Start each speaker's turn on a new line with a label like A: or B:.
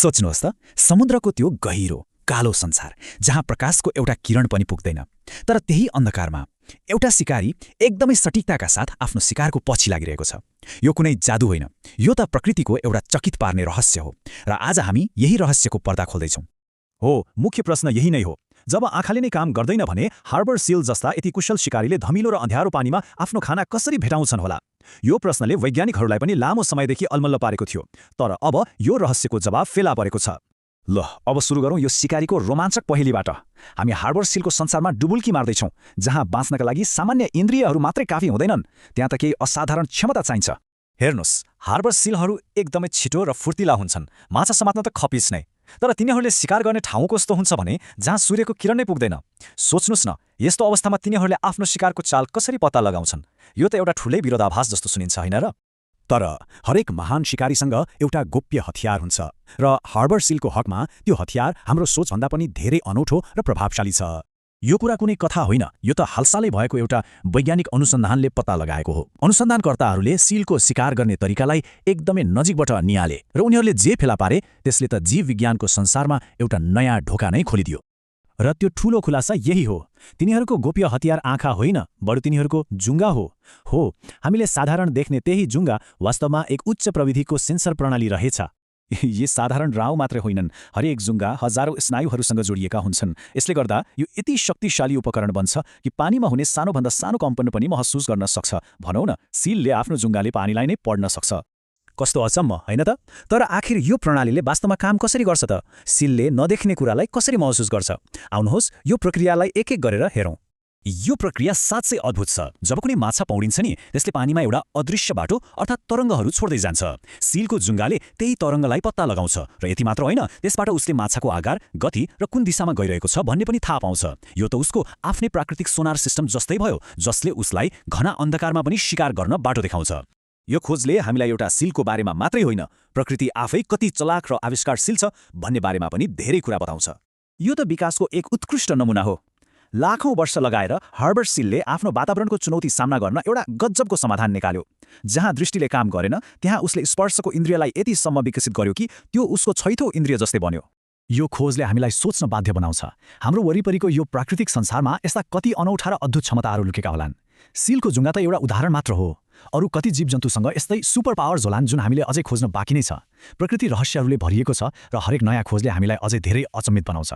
A: सोच्नुहोस् त, समुद्रको त्यो गहिरो कालो संसार जहाँ प्रकाशको एउटा किरण पनि पुग्दैन, तर त्यही अन्धकारमा एउटा शिकारी एकदमै सटिकताका साथ आफ्नो शिकारको पछि लागिरहेको छ। यो कुनै जादु होइन, यो त प्रकृतिको एउटा चकित पार्ने रहस्य हो र आज हामी यही रहस्यको पर्दा खोल्दैछौँ।
B: हो, मुख्य प्रश्न यही नै हो। जब आँखाले नै काम गर्दैन भने हार्बर सील जस्ता यति कुशल शिकारीले धमिलो र अँध्यारो पानीमा आफ्नो खाना कसरी भेटाउँछन् होला? यो प्रश्नले वैज्ञानिकहरूलाई पनि लामो समयदेखि अलमल्ल पारेको थियो, तर अब यो रहस्यको जवाब फेला परेको छ।
C: ल, अब सुरु गरौँ यो शिकारीको रोमाञ्चक पहेलीबाट। हामी हार्बर सीलको संसारमा डुबुल्की मार्दैछौँ, जहाँ बाँच्नका लागि सामान्य इन्द्रियहरू मात्रै काफी हुँदैनन्, त्यहाँ त केही असाधारण क्षमता चाहिन्छ।
B: हेर्नुस्, हार्बर सीलहरू एकदमै छिटो र फुर्तिला हुन्छन्, माछा समात्न त खपिस नै। तर तिनीहरूले शिकार गर्ने ठाउँ कस्तो हुन्छ भने जहाँ सूर्यको किरण नै पुग्दैन। सोच्नुस् न, यस्तो अवस्थामा तिनीहरूले आफ्नो शिकारको चाल कसरी पत्ता लगाउँछन्? यो त एउटा ठुलै विरोधाभास जस्तो सुनिन्छ, होइन र?
C: तर हरेक महान शिकारीसँग एउटा गोप्य हतियार हुन्छ र हार्बर सीलको हकमा त्यो हतियार हाम्रो सोचभन्दा पनि धेरै अनौठो र प्रभावशाली छ। यो कुरा कुनै कथा होइन, यो त हालसालै भएको एउटा वैज्ञानिक अनुसन्धानले पत्ता लगाएको हो। अनुसन्धानकर्ताहरूले सीलको शिकार गर्ने तरिकालाई एकदमै नजिकबाट निहाले र उनीहरूले जे फेला पारे त्यसले त जीव विज्ञानको संसारमा एउटा नयाँ ढोका नै खोलिदियो। र त्यो ठूलो खुलासा यही हो, तिनीहरूको गोप्य हतियार आँखा होइन, बरु तिनीहरूको जुङ्गा हो। हामीले साधारण देख्ने त्यही जुङ्गा वास्तवमा एक उच्च प्रविधिको सेन्सर प्रणाली रहेछ। यी साधारण राउ मात्रै होइनन्, हरेक जुङ्गा हजारौं स्नायुहरूसँग जोडिएका हुन्छन्। यसले गर्दा यो यति शक्तिशाली उपकरण बन्छ कि पानीमा हुने सानोभन्दा सानो कम्पन पनि महसुस गर्न सक्छ। भनौँ न, सीलले आफ्नो जुङ्गाले पानीलाई नै पढ्न सक्छ।
A: कस्तो अचम्म, होइन त? तर आखिर यो प्रणालीले वास्तवमा काम कसरी गर्छ त? सीलले नदेख्ने कुरालाई कसरी महसुस गर्छ? आउनुहोस्, यो प्रक्रियालाई एक एक गरेर हेरौँ।
B: यो प्रक्रिया साँच्चै अद्भुत छ। जब कुनै माछा पौडिन्छ नि, त्यसले पानीमा एउटा अदृश्य बाटो अर्थात् तरङ्गहरू छोड्दै जान्छ। सीलको जुङ्गाले त्यही तरङ्गलाई पत्ता लगाउँछ र यति मात्र होइन, त्यसबाट उसले माछाको आकार, गति र कुन दिशामा गइरहेको छ भन्ने पनि थाहा पाउँछ। यो त उसको आफ्नै प्राकृतिक सोनार सिस्टम जस्तै भयो, जसले उसलाई घना अन्धकारमा पनि शिकार गर्न बाटो देखाउँछ। यो खोजले हामीलाई एउटा सीलको बारेमा मात्रै होइन, प्रकृति आफै कति चलाक र आविष्कारशील छ भन्ने बारेमा पनि धेरै कुरा बताउँछ।
A: यो त विकासको एक उत्कृष्ट नमुना हो। लाखौं वर्ष लगाएर हार्बर सीलले आफ्नो वातावरणको चुनौती सामना गर्न एउटा गजबको समाधान निकाल्यो। जहाँ दृष्टिले काम गरेन, त्यहाँ उसले स्पर्शको इन्द्रियलाई यतिसम्म विकसित गर्यो कि त्यो उसको छैठौं इन्द्रिय जस्तै बन्यो।
C: यो खोजले हामीलाई सोच्न बाध्य बनाउँछ, हाम्रो वरिपरिको यो प्राकृतिक संसारमा यस्ता कति अनौठा र अद्भुत क्षमताहरू लुकेका होलान्। सीलको जुङ्गा त एउटा उदाहरण मात्र हो। अरू कति जीवजन्तुसँग यस्तै सुपर पावर्स होलान् जुन हामीले अझै खोज्न बाँकी नै छ। प्रकृति रहस्यहरूले भरिएको छ र हरेक नयाँ खोजले हामीलाई अझै धेरै अचम्मित बनाउँछ।